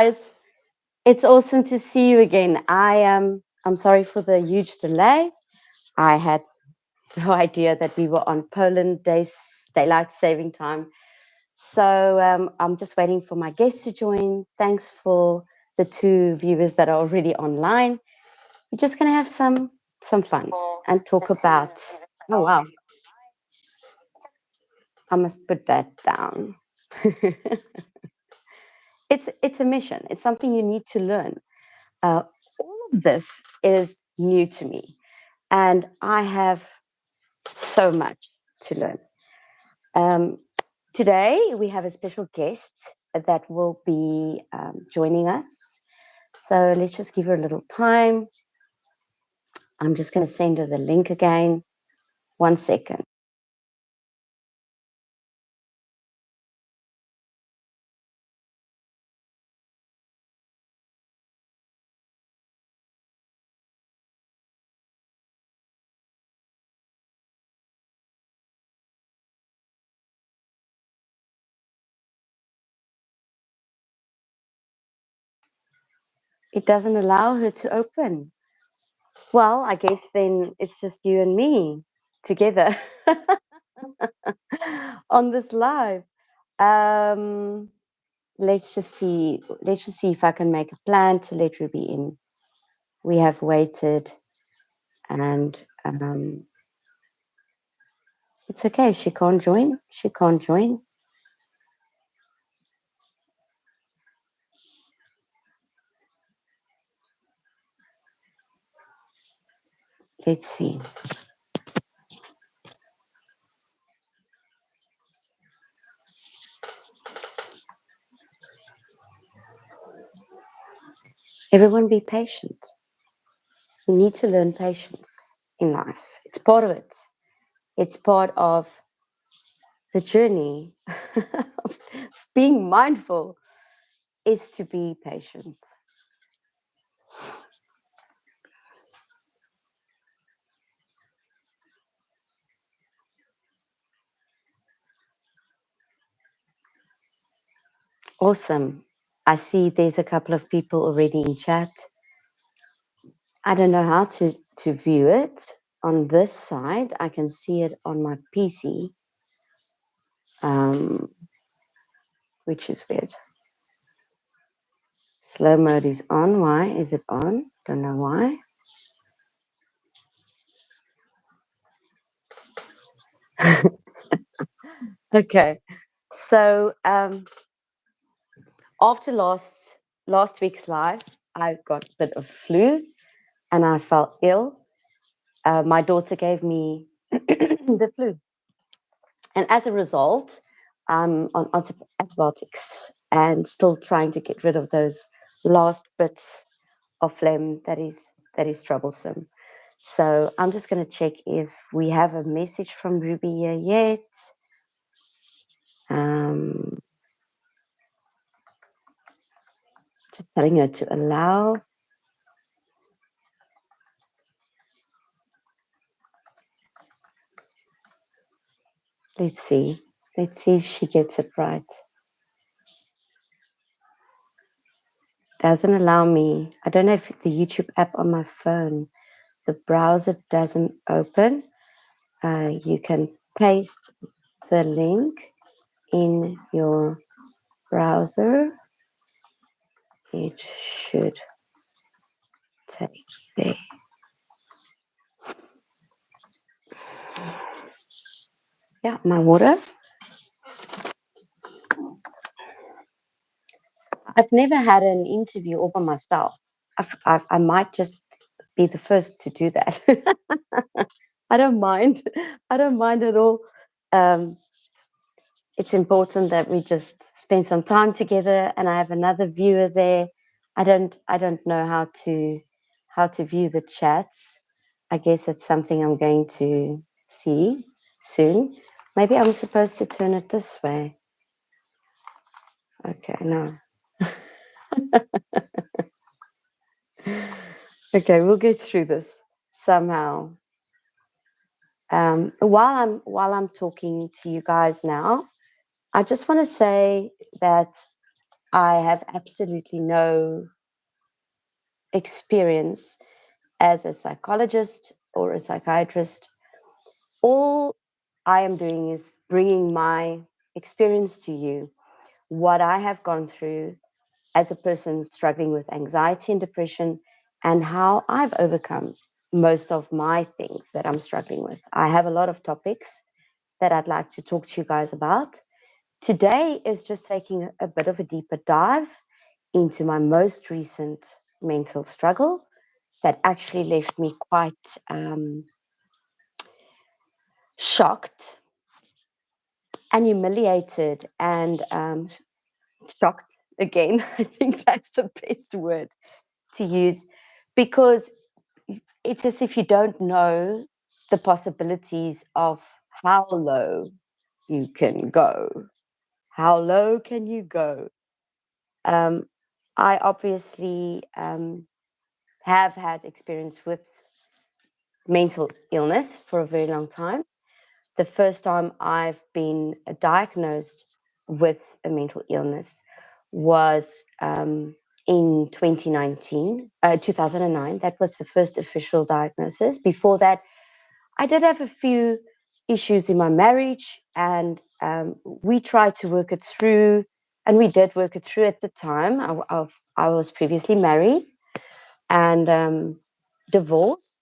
Guys, it's awesome to see you again. I'm sorry for the huge delay. I had no idea that we were on Poland daylight saving time. So I'm just waiting for my guests to join. Thanks for the 2 viewers that are already online. We're just gonna have some fun and talk about. Oh wow, I must put that down. It's a mission. It's something you need to learn. All of this is new to me, and I have so much to learn. Um, Today, we have a special guest that will be joining us. So let's just give her a little time. I'm just going to send her the link again. 1 second. It doesn't allow her to open. Well, I guess then it's just you and me together on this live. Um, let's just see. Let's just see if I can make a plan to let Ruby in. We have waited, and it's okay if she can't join. She can't join. Let's see. Everyone be patient. You need to learn patience in life. It's part of it. It's part of the journey of being mindful is to be patient. Awesome. I see there's a couple of people already in chat. I don't know how to view it on this side. I can see it on my PC, which is weird. Slow mode is on. Why is it on? Don't know why. Okay. So after last week's live, I got a bit of flu and I felt ill. My daughter gave me the flu. And as a result, I'm on antibiotics and still trying to get rid of those last bits of phlegm that is troublesome. So I'm just going to check if we have a message from Ruby here yet. Just telling her to allow. Let's see. Let's see if she gets it right. Doesn't allow me. I don't know if the YouTube app on my phone, the browser doesn't open. You can paste the link in your browser. It should take you there. Yeah, my water. I've never had an interview all by myself. I might just be the first to do that. I don't mind. I don't mind at all. It's important that we just spend some time together, and I have another viewer there. I don't know how to view the chats. I guess it's something I'm going to see soon. Maybe I'm supposed to turn it this way. Okay, no. Okay, we'll get through this somehow. While I'm talking to you guys now, I just want to say that I have absolutely no experience as a psychologist or a psychiatrist. All I am doing is bringing my experience to you, what I have gone through as a person struggling with anxiety and depression, and how I've overcome most of my things that I'm struggling with. I have a lot of topics that I'd like to talk to you guys about. Today is just taking a bit of a deeper dive into my most recent mental struggle that actually left me quite shocked and humiliated and shocked again. I think that's the best word to use, because it's as if you don't know the possibilities of how low you can go. How low can you go? Um, I obviously have had experience with mental illness for a very long time. The first time I've been diagnosed with a mental illness was in 2009. That was the first official diagnosis. Before that, I did have a few issues in my marriage, and we tried to work it through, and we did work it through at the time. I was previously married and divorced.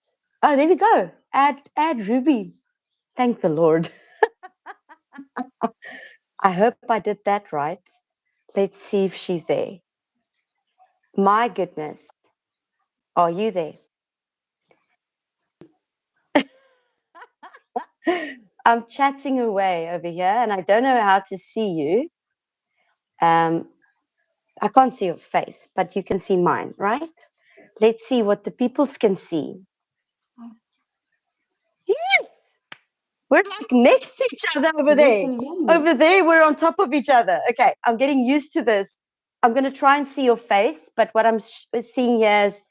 Oh, there we go. Add Ruby. Thank the Lord. I hope I did that right. Let's see if she's there. My goodness. Are you there? I'm chatting away over here and I don't know how to see you. I can't see your face, but you can see mine, right? Let's see what the peoples can see. Yes, we're like next to each other over there. Over there, we're on top of each other. Okay, I'm getting used to this. I'm going to try and see your face, but what I'm seeing here is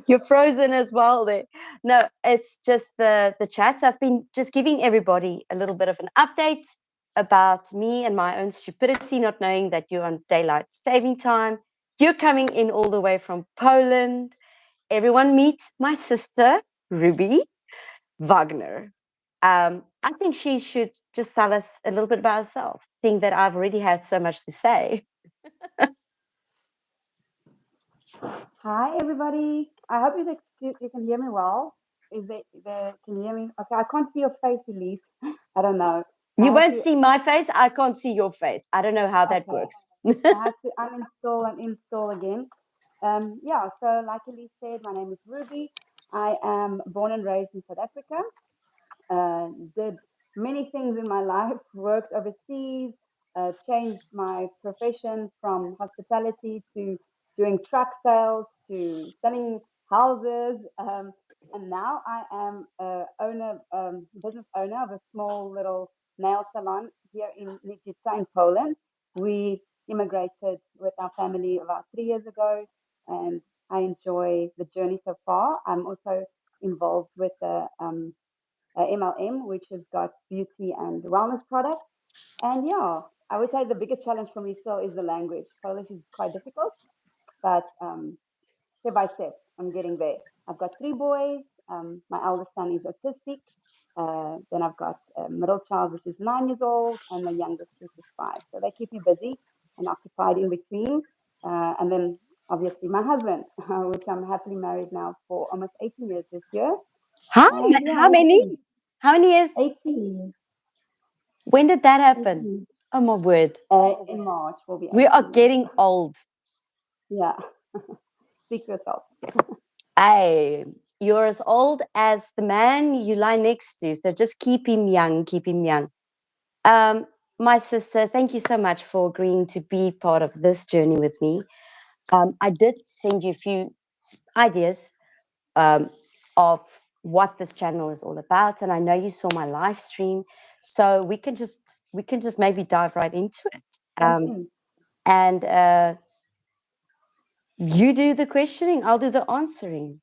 you're frozen as well there. No, it's just the chats. I've been just giving everybody a little bit of an update about me and my own stupidity, not knowing that you're on daylight saving time. You're coming in all the way from Poland. Everyone meet my sister, Ruby Wagner. I think she should just tell us a little bit about herself, seeing that I've already had so much to say. Hi, everybody. I hope you can hear me well. Can you hear me? Okay, I can't see your face, Elise. I don't know. I You have won't to. see my face. I can't see your face. I don't know how that Okay, works. I have to uninstall and install again. Yeah. So, like Elise said, my name is Ruby. I am born and raised in South Africa. Did many things in my life, worked overseas, changed my profession from hospitality to doing truck sales to selling houses. And now I am business owner of a small little nail salon here in Nijica in Poland. We immigrated with our family about 3 years ago, and I enjoy the journey so far. I'm also involved with the MLM, which has got beauty and wellness products. And yeah, I would say the biggest challenge for me still is the language. Polish is quite difficult, but step by step, I'm getting there. I've got three boys. My eldest son is autistic. Then I've got a middle child, which is 9 years old, and the youngest, which is 5. So they keep me busy and occupied in between. And then obviously my husband, which I'm happily married now for almost 18 years this year. And yeah, How many? living How many years? 18, When did that happen? 18. Oh my word. In March will be We are 18 years. getting old. Yeah, speak for yourself. Hey, you're as old as the man you lie next to. So just keep him young, keep him young. My sister, thank you so much for agreeing to be part of this journey with me. I did send you a few ideas um, of what this channel is all about, and I know you saw my live stream, so we can just maybe dive right into it. Jump in. And you do the questioning, I'll do the answering.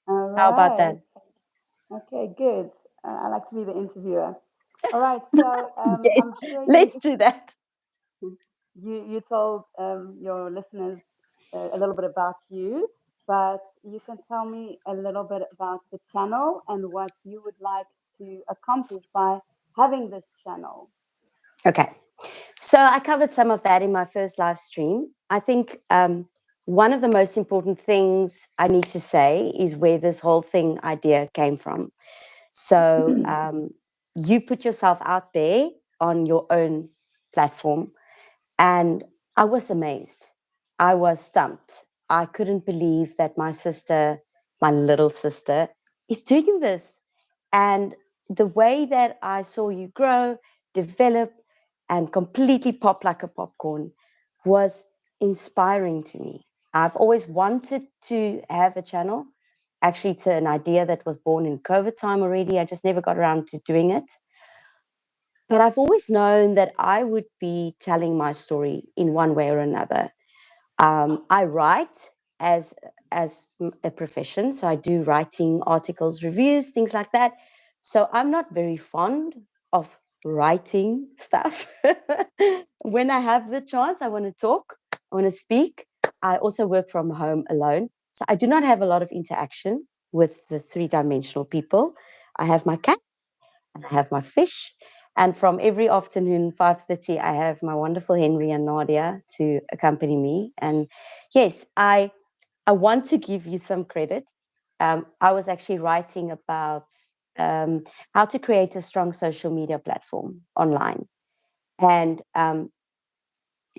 All How about that? right. Okay, good. I like to be the interviewer. All right. So Yes, I'm sure let's do that. You told your listeners a little bit about you, but you can tell me a little bit about the channel and what you would like to accomplish by having this channel. Okay. So I covered some of that in my first live stream. I think one of the most important things I need to say is where this whole thing idea came from. So you put yourself out there on your own platform, and I was amazed. I was stumped. I couldn't believe that my sister, my little sister, is doing this. And the way that I saw you grow, develop, and completely pop like a popcorn was inspiring to me. I've always wanted to have a channel. Actually, it's an idea that was born in COVID time already. I just never got around to doing it. But I've always known that I would be telling my story in one way or another. I write as a profession, so I do writing, articles, reviews, things like that. So I'm not very fond of writing stuff. When I have the chance, I want to talk, I want to speak. I also work from home alone, so I do not have a lot of interaction with the three-dimensional people. I have my cat and I have my fish. And from every afternoon, 5:30, I have my wonderful Henry and Nadia to accompany me. And yes, I want to give you some credit. I was actually writing about um, how to create a strong social media platform online. And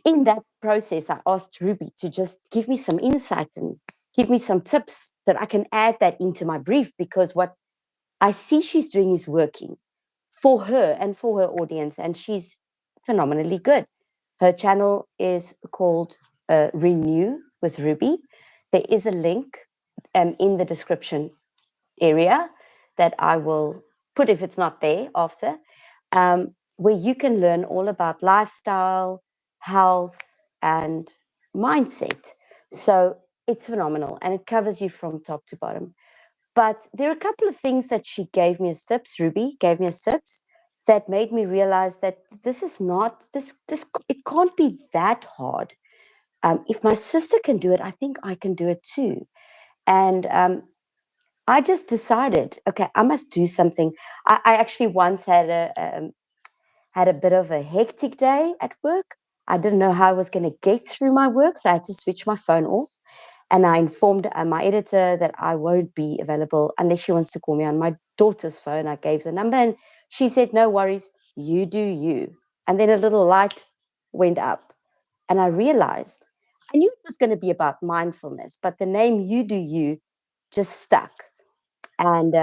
in that process, I asked Ruby to just give me some insight and give me some tips that I can add that into my brief, because what I see she's doing is working for her and for her audience, and she's phenomenally good. Her channel is called Renew with Ruby. There is a link in the description area that I will put if it's not there after, where you can learn all about lifestyle, health, and mindset. So it's phenomenal and it covers you from top to bottom. But there are a couple of things that she gave me as tips, Ruby gave me as tips, that made me realize that this is not this it can't be that hard. If my sister can do it, I think I can do it too. And I just decided, okay, I must do something. I actually once had a bit of a hectic day at work. I didn't know how I was going to get through my work, so I had to switch my phone off. And I informed my editor that I won't be available unless she wants to call me on my daughter's phone. I gave the number and she said, no worries, you do you. And then a little light went up. And I realized I knew it was going to be about mindfulness, but the name You Do You just stuck. And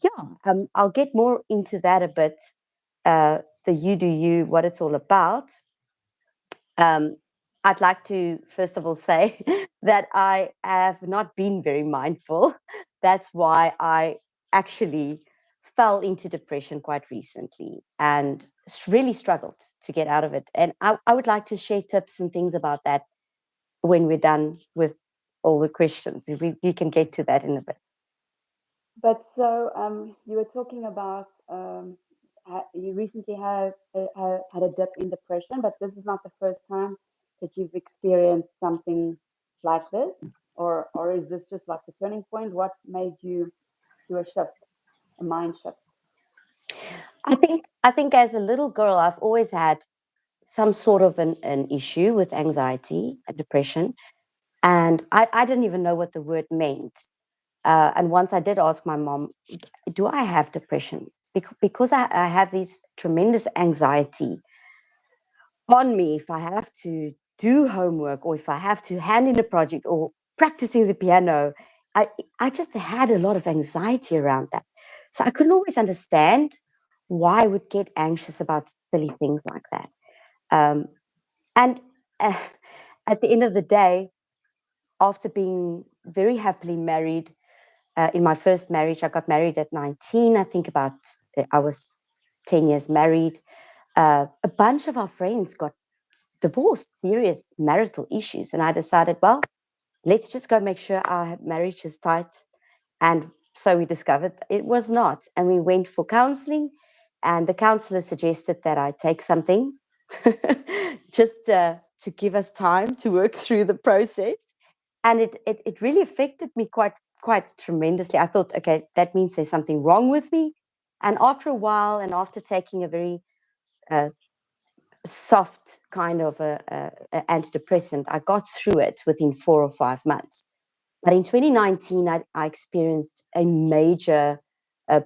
yeah, I'll get more into that a bit, the You Do You, what it's all about. Um, I'd like to first of all say that I have not been very mindful. That's why I actually fell into depression quite recently and really struggled to get out of it. And I would like to share tips and things about that when we're done with all the questions. If we can get to that in a bit. But so you were talking about you recently had a dip in depression, but this is not the first time that you've experienced something like this, or is this just like the turning point? What made you do a shift, a mind shift? I think as a little girl, I've always had some sort of an issue with anxiety and depression. And I didn't even know what the word meant. And once I did ask my mom, do I have depression? Because I have these tremendous anxiety on me if I have to do homework or if I have to hand in a project or practicing the piano. I, I just had a lot of anxiety around that. So I couldn't always understand why I would get anxious about silly things like that. Um, and uh, at the end of the day, after being very happily married, in my first marriage, I got married at 19. I think I was 10 years married. A bunch of our friends got divorced, serious marital issues. And I decided, well, let's just go make sure our marriage is tight. And so we discovered it was not. And we went for counseling. And the counselor suggested that I take something. just to give us time to work through the process. And it really affected me quite tremendously. I thought, okay, that means there's something wrong with me. And after a while, and after taking a very uh, soft kind of a antidepressant, I got through it within 4 or 5 months. But in 2019, I experienced a major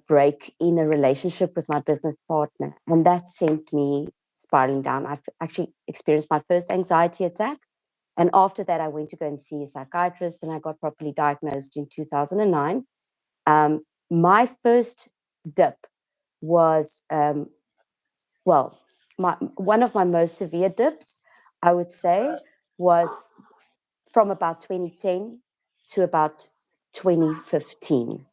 break in a relationship with my business partner, and that sent me spiraling down. I've actually experienced my first anxiety attack, and after that, I went to go and see a psychiatrist, and I got properly diagnosed in 2009. My first dip was, well, one of my most severe dips, I would say, was from about 2010 to about 2015.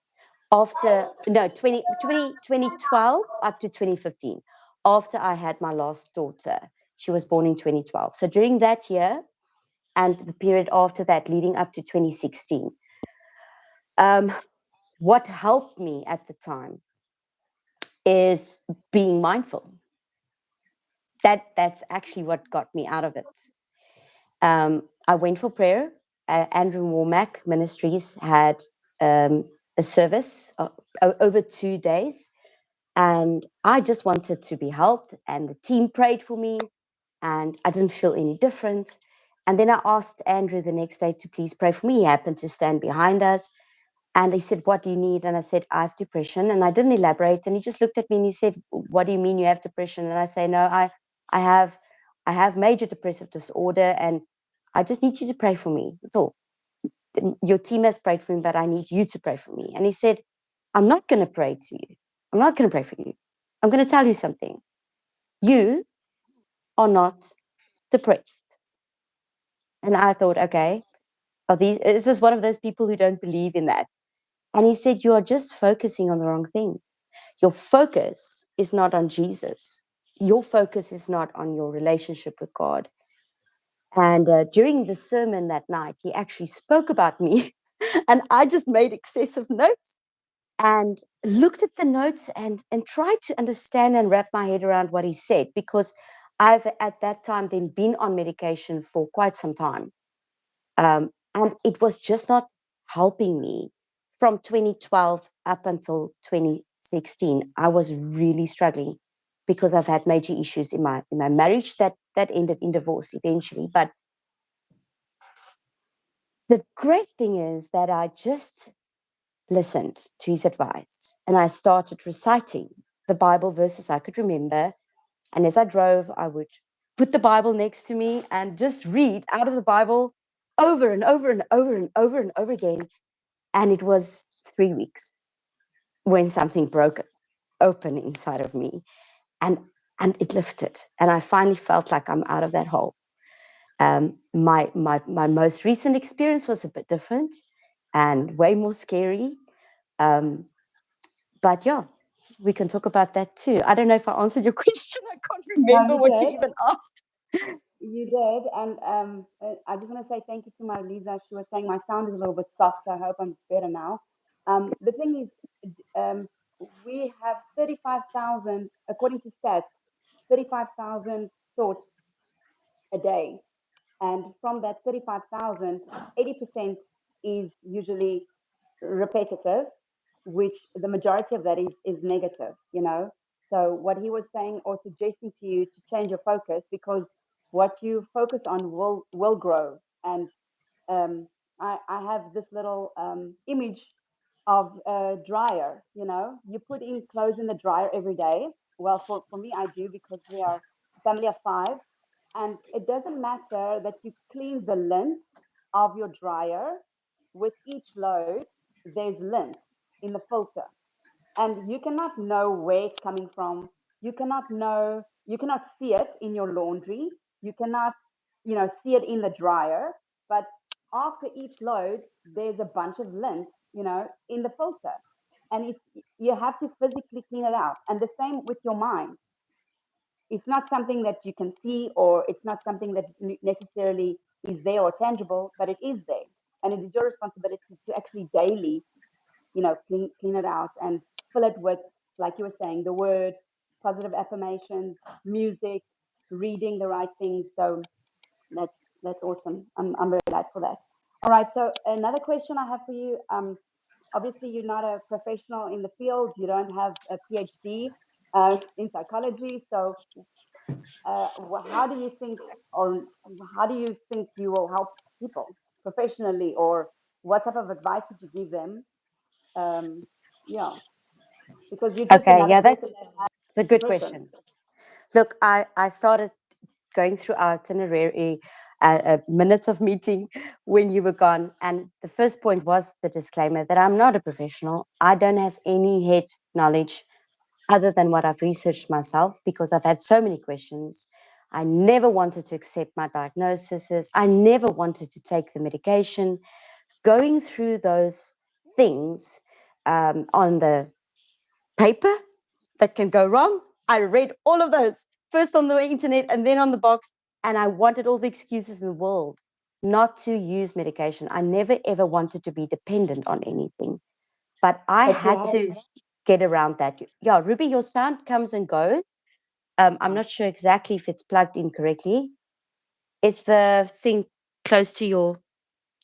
After, no, 2012 up to 2015, after I had my last daughter. She was born in 2012. So during that year and the period after that, leading up to 2016, um, what helped me at the time is being mindful. That's actually what got me out of it. I went for prayer. Andrew Womack Ministries had a service over 2 days, and I just wanted to be helped. And the team prayed for me, and I didn't feel any different. And then I asked Andrew the next day to please pray for me. He happened to stand behind us, and he said, "What do you need?" And I said, "I have depression." And I didn't elaborate. And he just looked at me and he said, "What do you mean you have depression?" And I say, "No, I have, I have major depressive disorder, and I just need you to pray for me. That's all. Your team has prayed for me, but I need you to pray for me." And he said, "I'm not going to pray to you. I'm not going to pray for you. I'm going to tell you something. You are not depressed." And I thought, okay, is this one of those people who don't believe in that? And he said, "You are just focusing on the wrong thing. Your focus is not on Jesus. Your focus is not on your relationship with God." And during the sermon that night, he actually spoke about me. And I just made excessive notes and looked at the notes and tried to understand and wrap my head around what he said, because I've at that time then been on medication for quite some time. And it was just not helping me. From 2012 up until 2016, I was really struggling because I've had major issues in my marriage that ended in divorce eventually. But the great thing is that I just listened to his advice and I started reciting the Bible verses I could remember. And as I drove, I would put the Bible next to me and just read out of the Bible over and over and over and over and over again. And it was 3 weeks when something broke open inside of me, and it lifted. And I finally felt like I'm out of that hole. My most recent experience was a bit different and way more scary. Um, but yeah, we can talk about that too. I don't know if I answered your question. I can't No, remember you what you did. even asked. You did. And I just want to say thank you to my Lisa. She was saying my sound is a little bit soft, so I hope I'm better now. The thing is, we have 35,000, according to SAST, 35,000 thoughts a day. And from that 35,000, 80% is usually repetitive, which the majority of that is negative, you know. So what he was saying or suggesting to you to change your focus, because what you focus on will grow. And um, I have this little image of a dryer. You know, you put in clothes in the dryer every day. Well, for me, I do, because we are a family of five, and it doesn't matter that you clean the lint of your dryer. With each load, there's lint in the filter, and you cannot know where it's coming from. You cannot see it in your laundry. You cannot, see it in the dryer. But after each load, there's a bunch of lint, in the filter. And you have to physically clean it out. And the same with your mind. It's not something that you can see, or it's not something that necessarily is there or tangible, but it is there. And it is your responsibility to actually daily, clean it out and fill it with, like you were saying, the word, positive affirmations, music. reading the right things. So that's awesome. I'm very glad for that. All right. So another question I have for you. Obviously, you're not a professional in the field. You don't have a PhD in psychology. So how do you think, or how do you think you will help people professionally, or what type of advice would you give them? Um, yeah, because you're just Okay, another yeah, that's person that has a good depression. question. Look, I started going through our itinerary minutes of meeting when you were gone. And the first point was the disclaimer that I'm not a professional. I don't have any head knowledge other than what I've researched myself because I've had so many questions. I never wanted to accept my diagnoses. I never wanted to take the medication. Going through those things on the paper that can go wrong, I read all of those first on the internet and then on the box, and I wanted all the excuses in the world not to use medication. I never ever wanted to be dependent on anything, but I But you had have, to get around that. Yeah, Ruby, your sound comes and goes. I'm not sure exactly if it's plugged in correctly. Is the thing close to your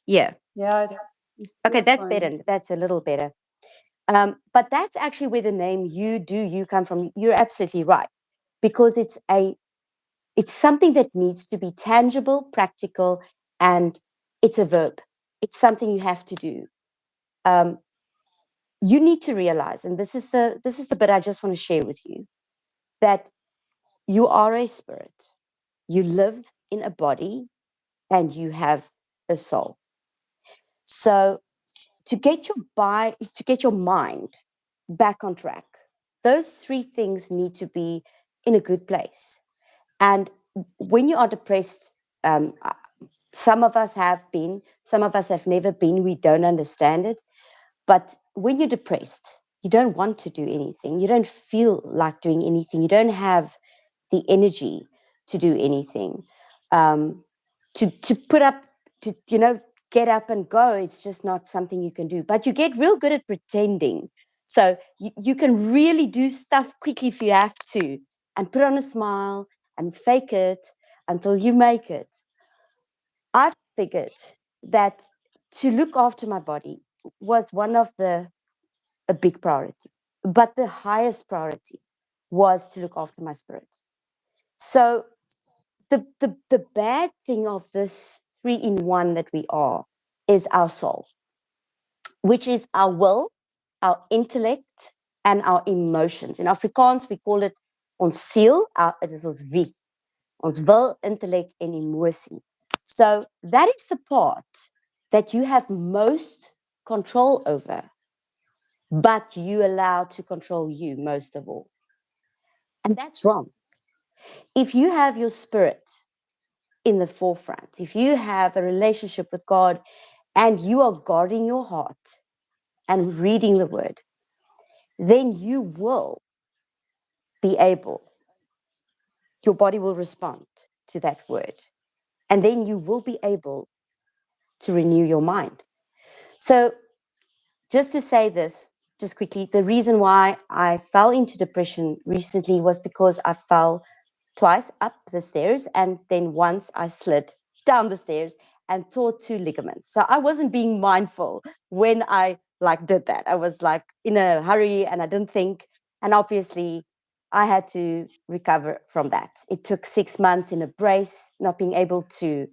ear? yeah, it's Okay, still that's fine. better. That's a little better. But that's actually where the name "You come from. You're absolutely right, because it's something that needs to be tangible, practical, and it's a verb. It's something you have to do. Um, you need to realize, and this is the bit I just want to share with you, that you are a spirit. You live in a body, and you have a soul. So to get your mind back on track, those three things need to be in a good place. And when you are depressed, some of us have been, some of us have never been, we don't understand it. But when you're depressed, you don't want to do anything, you don't feel like doing anything, you don't have the energy to do anything. Um, to put up, to get up and go, it's just not something you can do. But you get real good at pretending. So you can really do stuff quickly if you have to, and put on a smile and fake it until you make it. I've figured that to look after my body was one of a big priority, but the highest priority was to look after my spirit. So the bad thing of this three in one that we are is our soul, which is our will, our intellect, and our emotions. In Afrikaans, we call it ons siel, it is ons wie, ons wil, intellect, and emosie. So that is the part that you have most control over, but you allow to control you most of all. And that's wrong. If you have your spirit in the forefront, if you have a relationship with God and you are guarding your heart and reading the word, then you will be able, your body will respond to that word. And then you will be able to renew your mind. So, just to say this, just quickly, the reason why I fell into depression recently was because I fell twice up the stairs, and then once I slid down the stairs and tore two ligaments. So I wasn't being mindful when I did that. I was in a hurry and I didn't think. And obviously I had to recover from that. It took 6 months in a brace, not being able to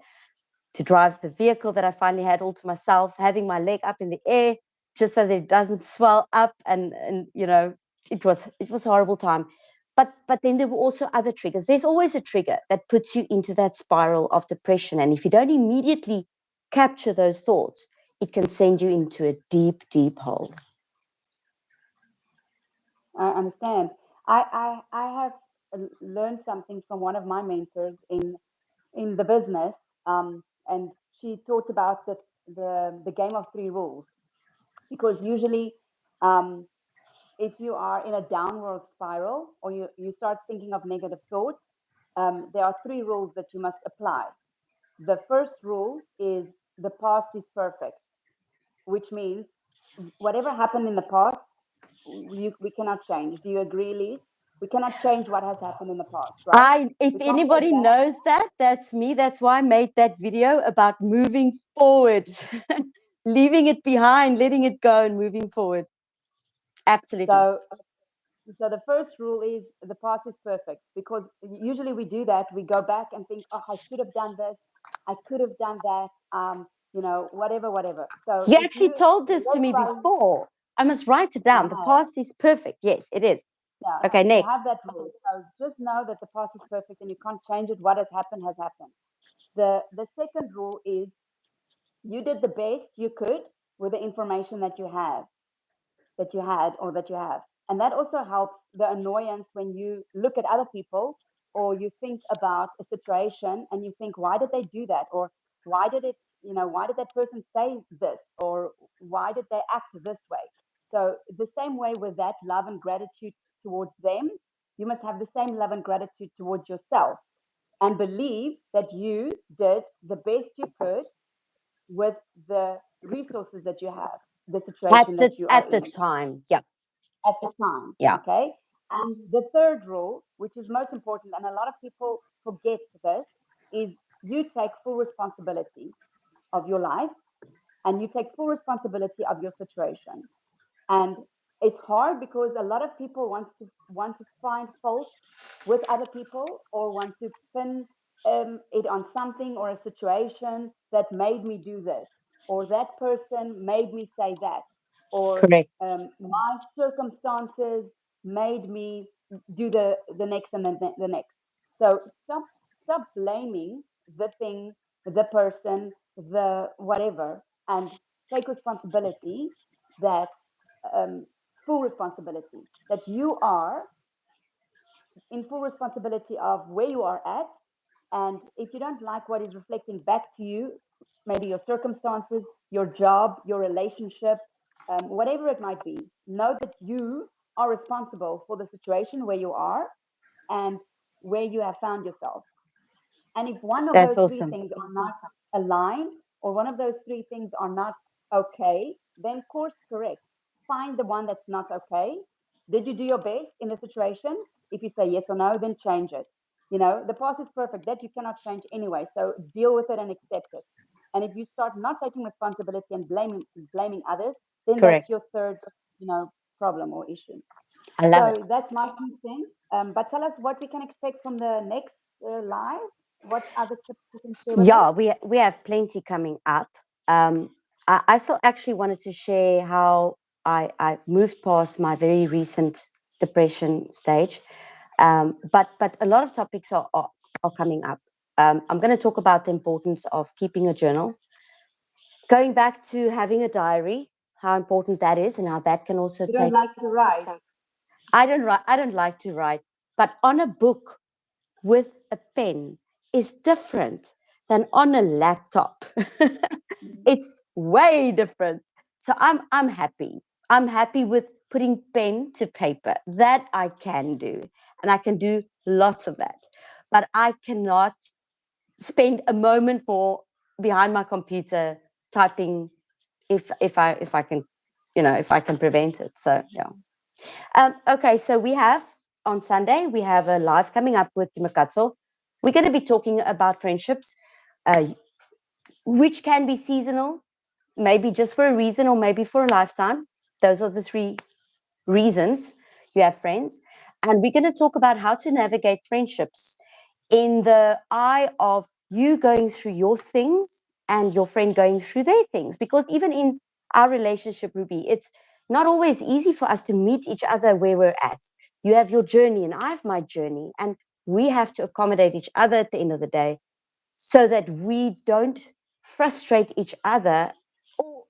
drive the vehicle that I finally had all to myself, having my leg up in the air just so that it doesn't swell up, and it was a horrible time. But then there were also other triggers. There's always a trigger that puts you into that spiral of depression, and if you don't immediately capture those thoughts, it can send you into a deep, deep hole. I understand. I have learned something from one of my mentors in the business, and she talked about the game of three rules, because usually, um, if you are in a downward spiral, or you start thinking of negative thoughts, there are three rules that you must apply. The first rule is the past is perfect, which means whatever happened in the past, we cannot change. Do you agree, Elise? We cannot change what has happened in the past, right? If We can't go anybody back. knows that, that's me. That's why I made that video about moving forward, leaving it behind, letting it go, and moving forward. Absolutely. So, so the first rule is the past is perfect, because usually we do that. We go back and think, oh, I should have done this. I could have done that. Whatever, whatever. So You if actually you told this to live me by, before. I must write it I down. The have, past is perfect. Yes, it is. yeah, Okay, you next. have that rule. So just know that the past is perfect and you can't change it. What has happened has happened. The second rule is you did the best you could with the information that you have, that you had, or that you have. And that also helps the annoyance when you look at other people, or you think about a situation and you think, why did they do that? Or why did it, why did that person say this? Or why did they act this way? So the same way with that love and gratitude towards them, you must have the same love and gratitude towards yourself, and believe that you did the best you could with the resources that you have, the situation that you are At the in time. Yeah. at the time. Yeah. Okay. And the third rule, which is most important, and a lot of people forget this, is you take full responsibility of your life, and you take full responsibility of your situation. And it's hard because a lot of people want to find fault with other people, or want to pin it on something or a situation that made me do this, or that person made me say that, or Correct. my circumstances made me do the next and the next. So stop blaming the thing, the person, the whatever, and take responsibility, that um, full responsibility, that you are in full responsibility of where you are at. And if you don't like what is reflecting back to you, maybe your circumstances, your job, your relationship, whatever it might be, know that you are responsible for the situation where you are and where you have found yourself. And if one of That's those three awesome. things are not aligned, or one of those three things are not okay, then course correct. Find the one that's not okay. Did you do your best in the situation? If you say yes or no, then change it. The past is perfect. That you cannot change anyway. So deal with it and accept it. And if you start not taking responsibility and blaming others, then that's Correct. your third, problem or issue. I love it. So that's my 2 cents. But tell us what we can expect from the next live. What other tips you can share with us? Yeah, we have plenty coming up. Um, I still actually wanted to share how I moved past my very recent depression stage. But a lot of topics are coming up. I'm going to talk about the importance of keeping a journal, going back to having a diary, how important that is, and how that can also You don't take. like to write. I don't write. I don't like to write, but on a book with a pen is different than on a laptop. It's way different. So I'm happy. I'm happy with putting pen to paper. That I can do. And I can do lots of that. But I cannot spend a moment more behind my computer typing if I can, if I can prevent it. So yeah. Okay, so we have on Sunday, we have a live coming up with Makatso. We're going to be talking about friendships, uh, which can be seasonal, maybe just for a reason or maybe for a lifetime. Those are the three reasons you have friends. And we're going to talk about how to navigate friendships in the eye of you going through your things and your friend going through their things. Because even in our relationship, Ruby, it's not always easy for us to meet each other where we're at. You have your journey and I have my journey, and we have to accommodate each other at the end of the day so that we don't frustrate each other, or,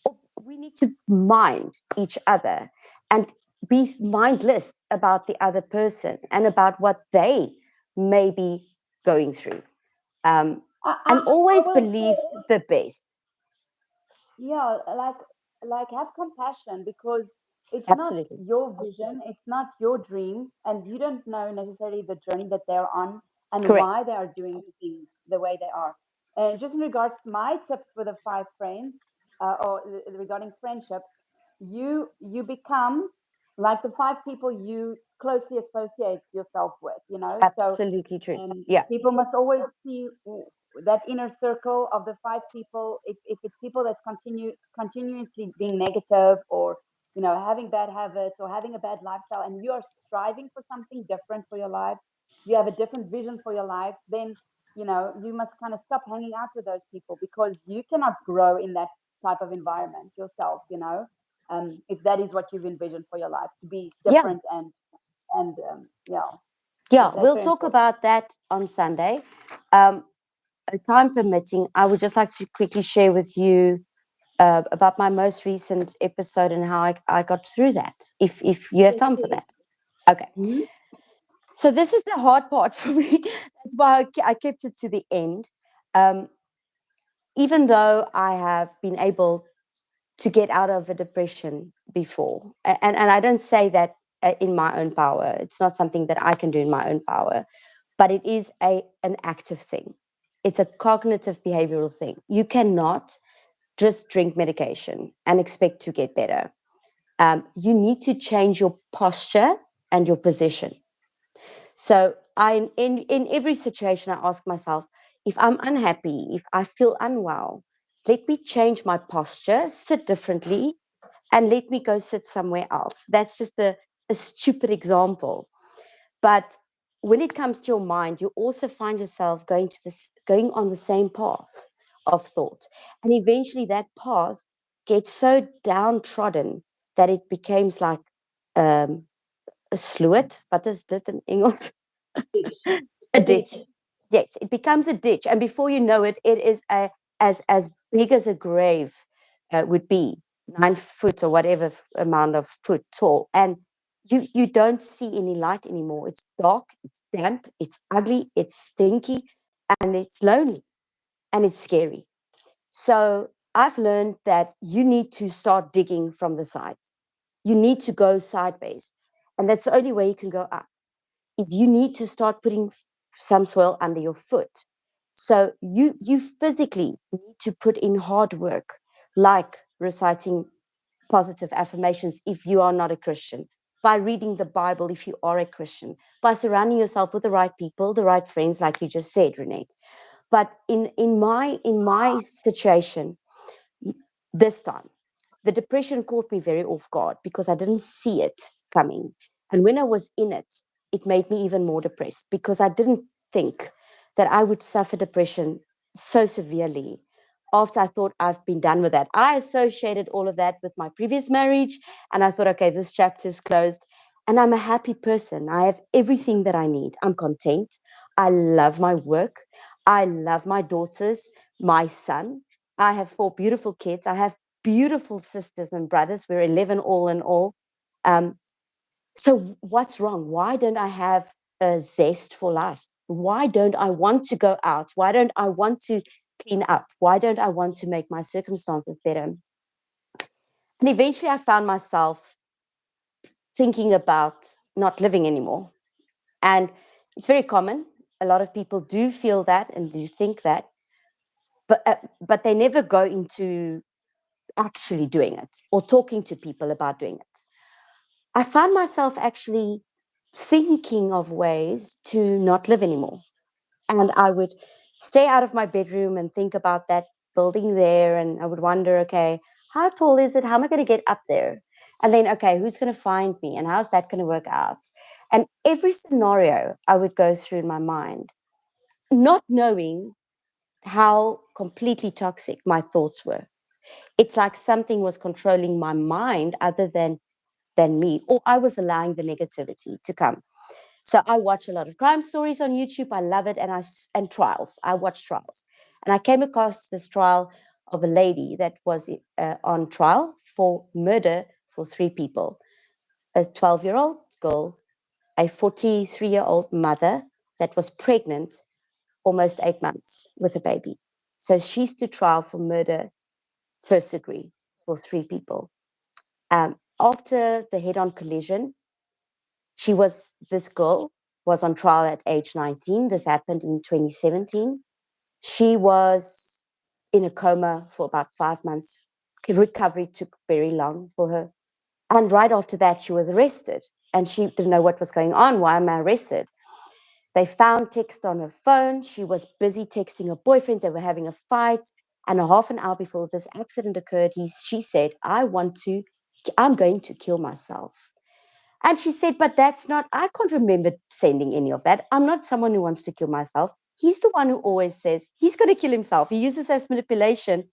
or we need to mind each other and be mindless about the other person and about what they may be going through, and I always will believe say, the best. yeah, like have compassion, because it's not Absolutely. your vision, it's not your dream, and you don't know necessarily the journey that they're on and Correct. why they are doing things the way they are. And just in regards to my tips for the 5 friends, or regarding friendships, you become like the five people you closely associate yourself with, you know. So Absolutely true. Yeah. people must always see that inner circle of the five people. If it's people that's continuously being negative, or having bad habits or having a bad lifestyle, and you are striving for something different for your life, you have a different vision for your life, then you must kind of stop hanging out with those people, because you cannot grow in that type of environment yourself. If that is what you've envisioned for your life, to be Yeah. different and yeah, Yeah. that's We'll very talk important. about that on Sunday. Um, Time permitting, I would just like to quickly share with you about my most recent episode and how I got through that, if you have Yes, time for please. that. Okay. Mhm. So this is the hard part for me. That's why I kept it to the end. Um, Even though I have been able to get out of a depression before, and I don't say that in my own power. It's not something that I can do in my own power, but it is an active thing. It's a cognitive behavioral thing. You cannot just drink medication and expect to get better. You need to change your posture and your position. So in every situation, I ask myself, if I'm unhappy, if I feel unwell, let me change my posture, sit differently, and let me go sit somewhere else. That's just a stupid example. But when it comes to your mind, you also find yourself going on the same path of thought. And eventually that path gets so downtrodden that it becomes like um, a sluit. What is that in English? A ditch. Yes, it becomes a ditch, and before you know it, it is as big as a grave would be, 9 foot or whatever amount of foot tall, and you don't see any light anymore. It's dark, it's damp, it's ugly, it's stinky, and it's lonely, and it's scary. So I've learned that you need to start digging from the sides. You need to go sideways, and that's the only way you can go up. If you need to start putting some soil under your foot. So you physically need to put in hard work, like reciting positive affirmations if you are not a Christian, by reading the Bible if you are a Christian, by surrounding yourself with the right people, the right friends, like you just said, Renee. But in my situation this time, the depression caught me very off guard because I didn't see it coming. And when I was in it, it made me even more depressed because I didn't think that I would suffer depression so severely after I thought I've been done with that. I associated all of that with my previous marriage, and I thought, okay, this chapter is closed. And I'm a happy person. I have everything that I need. I'm content. I love my work. I love my daughters, my son. I have 4 beautiful kids. I have beautiful sisters and brothers. We're 11 all in all. Um, so what's wrong? Why don't I have a zest for life? Why don't I want to go out? Why don't I want to clean up? Why don't I want to make my circumstances better? And eventually I found myself thinking about not living anymore. And it's very common. A lot of people do feel that and do think that, but they never go into actually doing it or talking to people about doing it. I found myself actually thinking of ways to not live anymore. And I would stay out of my bedroom and think about that building there. And I would wonder, okay, how tall is it? How am I going to get up there? And then, okay, who's going to find me? And how's that going to work out? And every scenario I would go through in my mind, not knowing how completely toxic my thoughts were. It's like something was controlling my mind other than me, or I was allowing the negativity to come. So I watch a lot of crime stories on YouTube. I love it, and trials. I watch trials, and I came across this trial of a lady that was on trial for murder for 3 people: a 12-year-old girl, a 43-year-old mother that was pregnant almost 8 months with a baby. So she's to trial for murder first degree for 3 people. After the head-on collision, this girl was on trial at age 19. This happened in 2017. She was in a coma for about 5 months. Recovery took very long for her. And right after that, she was arrested. And she didn't know what was going on. Why am I arrested? They found text on her phone. She was busy texting her boyfriend. They were having a fight. And a half an hour before this accident occurred, she said, I'm going to kill myself. And she said, but that's not, I can't remember sending any of that. I'm not someone who wants to kill myself. He's the one who always says he's going to kill himself. He uses this manipulation,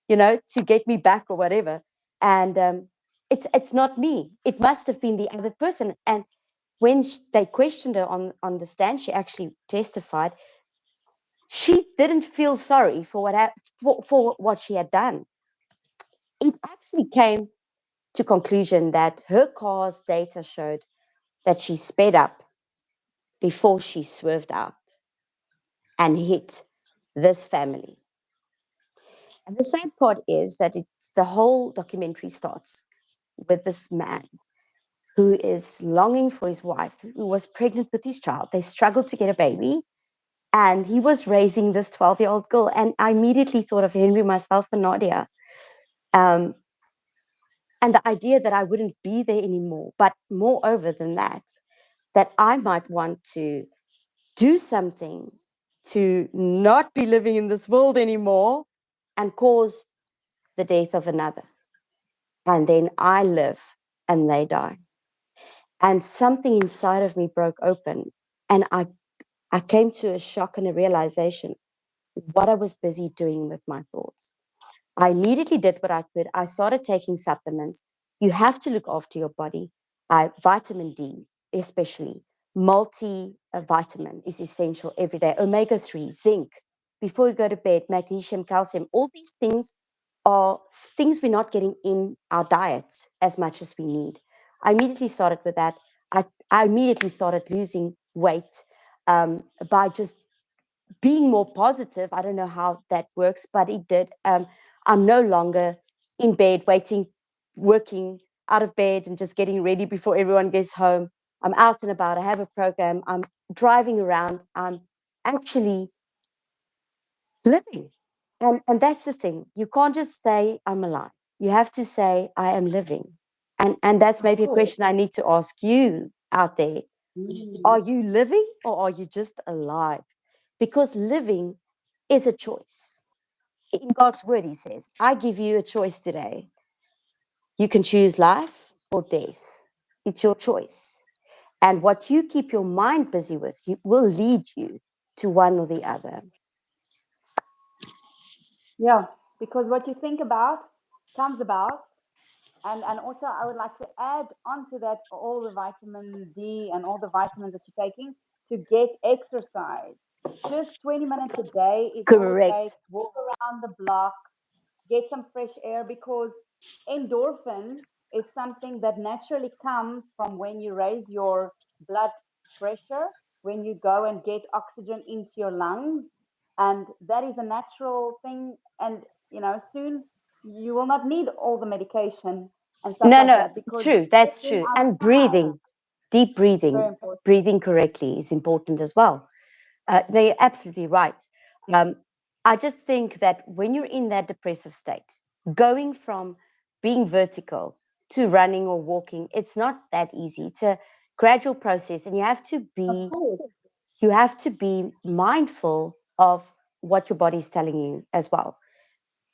to get me back or whatever. And it's not me. It must have been the other person. And when they questioned her on the stand, she actually testified. She didn't feel sorry for what she had done. It actually came to conclusion that her car's data showed that she sped up before she swerved out and hit this family. And the sad part is that the whole documentary starts with this man who is longing for his wife, who was pregnant with his child. They struggled to get a baby, and he was raising this 12-year-old girl. And I immediately thought of Henry, myself, and Nadia. Um, and the idea that I wouldn't be there anymore, but moreover than that I might want to do something to not be living in this world anymore and cause the death of another. And then I live and they die. And something inside of me broke open. And I came to a shock and a realization what I was busy doing with my thoughts. I immediately did what I could. I started taking supplements. You have to look after your body. Vitamin D, especially, multi-vitamin is essential every day. Omega-3, zinc, before you go to bed, magnesium, calcium, all these things are things we're not getting in our diet as much as we need. I immediately started with that. I immediately started losing weight by just being more positive. I don't know how that works, but it did. I'm no longer in bed waiting, working out of bed and just getting ready before everyone gets home. I'm out and about. I have a program. I'm driving around. I'm actually living. And that's the thing. You can't just say, I'm alive. You have to say, I am living. And that's Of maybe a course. question I need to ask you out there. Mm. Are you living or are you just alive? Because living is a choice. In God's word, he says, I give you a choice today. You can choose life or death. It's your choice. And what you keep your mind busy with will lead you to one or the other. Yeah, because what you think about comes about. And also, I would like to add onto that all the vitamin D and all the vitamins that you're taking to get exercise. Just 20 minutes a day is all it takes. Correct. Walk around the block, get some fresh air, because endorphin is something that naturally comes from when you raise your blood pressure, when you go and get oxygen into your lungs. And that is a natural thing. And, soon you will not need all the medication and stuff No, like no, that because true. That's getting true. And outside breathing, deep is very breathing, important. breathing correctly is important as well. They're absolutely right. Um, I just think that when you're in that depressive state, going from being vertical to running or walking, it's not that easy. It's a gradual process, and Of course. you have to be mindful of what your body is telling you as well.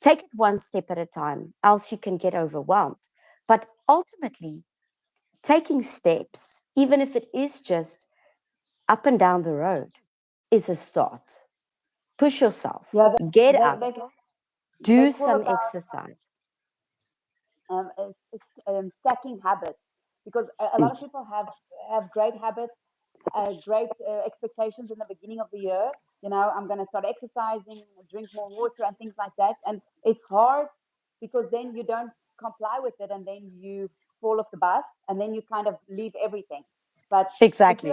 Take it one step at a time, else you can get overwhelmed. But ultimately, taking steps, even if it is just up and down the road, is a start. Push yourself, Yeah, get they, up, they, they do call some about exercise. stacking habits, because a lot of people have great habits, great expectations in the beginning of the year. I'm going to start exercising, drink more water, and things like that. And it's hard because then you don't comply with it, and then you fall off the bus, and then you kind of leave everything. But if Exactly.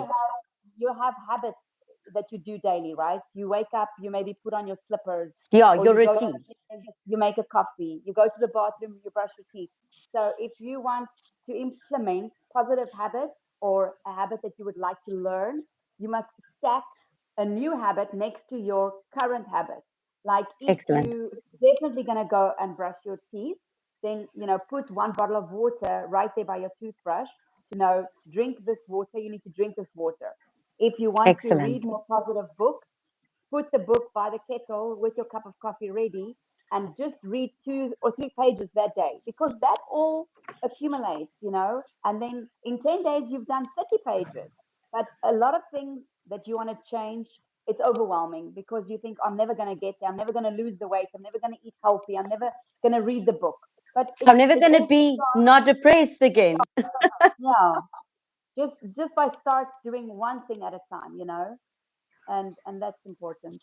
you have habits that you do daily, right? You wake up, you maybe put on your slippers, Yeah, or your you go to the routine. kitchen, you make a coffee, you go to the bathroom, you brush your teeth. So if you want to implement positive habits or a habit that you would like to learn, you must stack a new habit next to your current habit. Like if Excellent. you definitely going to go and brush your teeth, then put one bottle of water right there by your toothbrush to know, drink this water, you need to drink this water. If you want to Excellent. read more positive books, put the book by the kettle with your cup of coffee ready and just read 2 or 3 pages that day, because that all accumulates. And then in 10 days you've done 30 pages. But a lot of things that you want to change, it's overwhelming because you think, I'm never going to get there, I'm never going to lose the weight, I'm never going to eat healthy, I'm never going to read the book. But I'm never it going to all be starts, not depressed again. yeah, just by start doing one thing at a time. And that's important.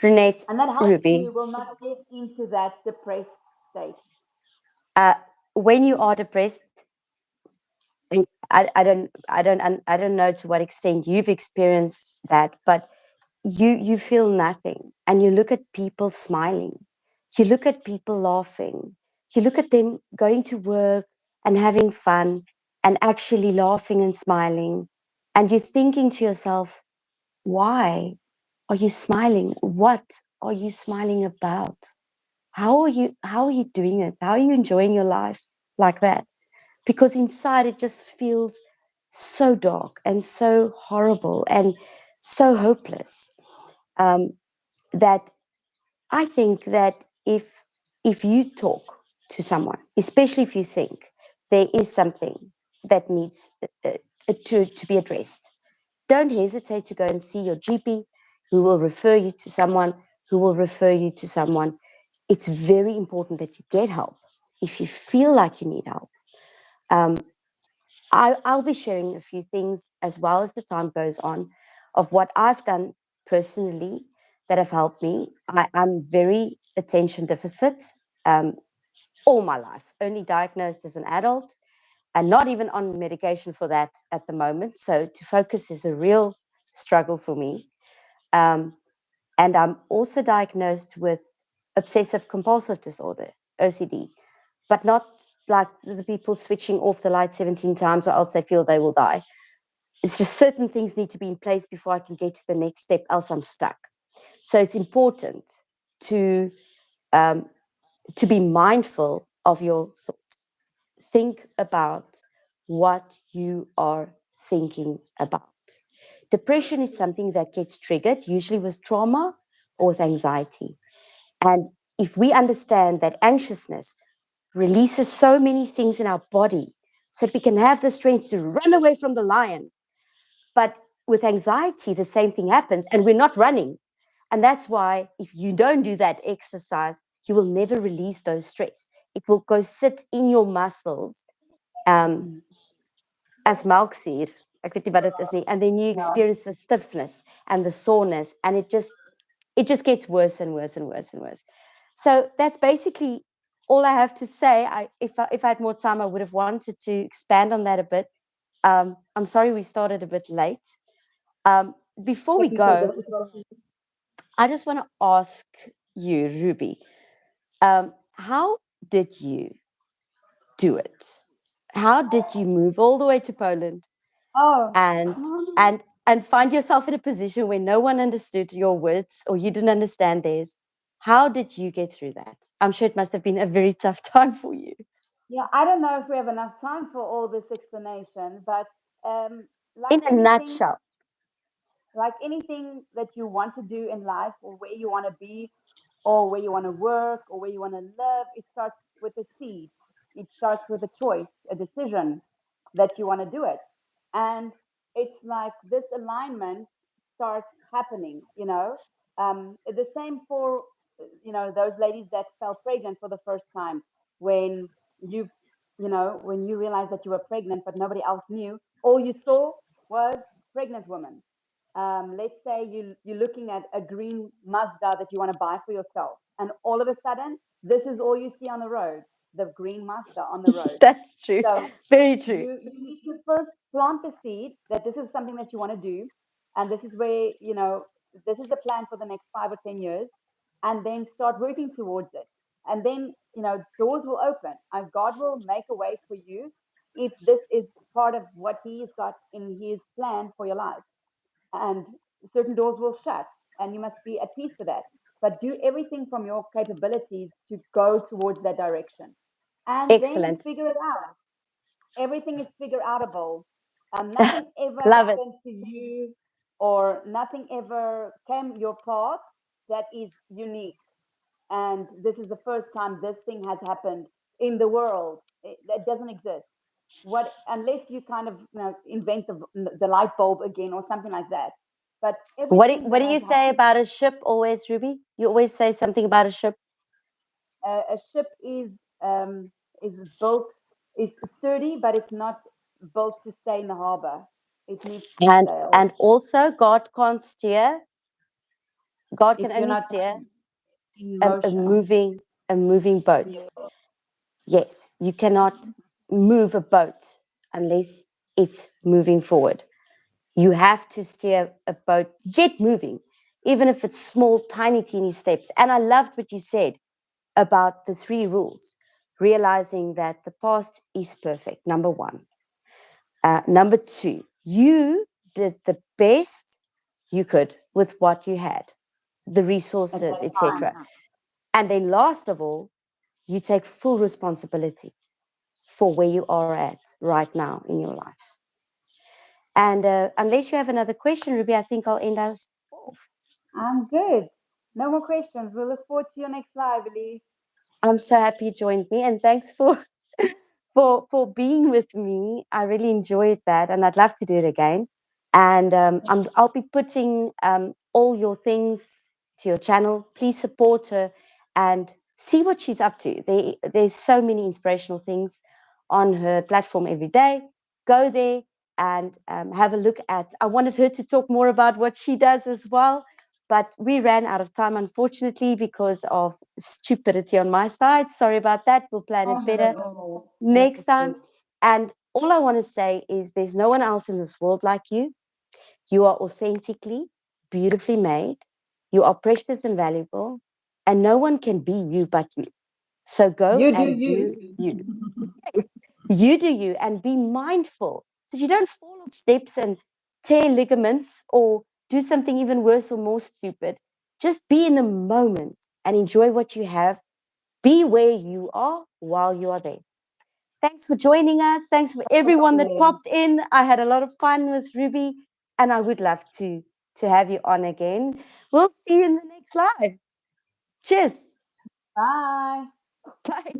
Renate, And that helps Ruby, you will not get into that depressed state. uh, when you are depressed, and I don't know to what extent you've experienced that, but you feel nothing, and you look at people smiling, you look at people laughing, you look at them going to work and having fun and actually laughing and smiling, and you're thinking to yourself, why are you smiling? What are you smiling about? How are you doing it? How are you enjoying your life like that? Because inside it just feels so dark and so horrible and so hopeless, um, that I think that if you talk to someone, especially if you think there is something that needs to be addressed, don't hesitate to go and see your GP, who will refer you to someone, who will refer you to someone. It's very important that you get help if you feel like you need help. Um, I'll be sharing a few things as well as the time goes on of what I've done personally that have helped me. I'm very attention deficit, um, all my life, only diagnosed as an adult and not even on medication for that at the moment. So to focus is a real struggle for me. Um, and I'm also diagnosed with obsessive compulsive disorder, OCD, but not like the people switching off the light 17 times or else they feel they will die. It's just certain things need to be in place before I can get to the next step, else I'm stuck. So it's important to um, to be mindful of your thoughts. Think about what you are thinking about. Depression is something that gets triggered usually with trauma or with anxiety. And if we understand that anxiousness releases so many things in our body so that we can have the strength to run away from the lion. But with anxiety, the same thing happens and we're not running. And that's why if you don't do that exercise, you will never release those stress. It will go sit in your muscles, um, Mm. as melksuur. Ek weet nie wat dit is nie. And then you No. experience the stiffness and the soreness, and it just gets worse and worse and worse and worse. So that's basically all I have to say. If I had more time, I would have wanted to expand on that a bit. I'm sorry we started a bit late. Before we Technical go, difficulties. I just want to ask you, Ruby, how did you do it? How did you move all the way to Poland Oh, and and find yourself in a position where no one understood your words or you didn't understand theirs? How did you get through that? I'm sure it must have been a very tough time for you. yeah. I don't know if we have enough time for all this explanation, but um, like In a anything, nutshell. like anything that you want to do in life or where you want to be or where you want to work or where you want to live, it starts with a seed. It starts with a choice, a decision that you want to do it. And it's like this alignment starts happening. The same for, those ladies that fell pregnant for the first time when you, when you realized that you were pregnant, but nobody else knew. All you saw was pregnant women. Let's say you're looking at a green Mazda that you want to buy for yourself, and all of a sudden, this is all you see on the road, the green Mazda on the road. That's true. So Very true. you need to first plant the seed that this is something that you want to do, and this is where this is the plan for the next 5 or 10 years, and then start working towards it. And then doors will open, and God will make a way for you if this is part of what He's got in His plan for your life. And certain doors will shut, and you must be at peace with that. But do everything from your capabilities to go towards that direction. and then Excellent. figure it out. Everything is figure outable. Nothing ever Love it. happened to you, or nothing ever came your path that is unique. And this is the first time this thing has happened in the world. That doesn't exist. What unless you kind of invent the light bulb again or something like that. But everything What that do has you say happened, about a ship always, Ruby? You always say something about a ship. a ship is built is sturdy, but it's not built to stay in the harbor. It needs to sail And also God can't steer. God if can you're only not steer in a motion. moving boat. Yeah. Yes, you cannot move a boat unless it's moving forward. You have to steer a boat, yet moving, even if it's small, tiny, teeny steps. And I loved what you said about the three rules, realizing that the past is perfect, number one. Number two, you did the best you could with what you had, the At resources, that time. etc. And then last of all, you take full responsibility for where you are at right now in your life. And unless you have another question, Ruby, I think I'll end us off. I'm good. No more questions. We look forward to your next live, Elise. I'm so happy you joined me, and thanks for for being with me. I really enjoyed that, and I'd love to do it again. And I'll be putting all your things to your channel. Please support her and see what she's up to. There's so many inspirational things on her platform every day. Go there and have a look at. I wanted her to talk more about what she does as well, but we ran out of time, unfortunately, because of stupidity on my side. Sorry about that. We'll plan Oh, it not better at all. That's next okay. time. And all I want to say is there's no one else in this world like you. You are authentically, beautifully made. You are precious and valuable, and no one can be you but you. So go You do and you. do you. You do you and be mindful so you don't fall off steps and tear ligaments or do something even worse or more stupid. Just be in the moment and enjoy what you have. Be where you are while you are there. Thanks for joining us. Thanks for everyone that Okay. popped in. I had a lot of fun with Ruby, and I would love to have you on again. We'll see you in the next live. Cheers. Bye. Bye.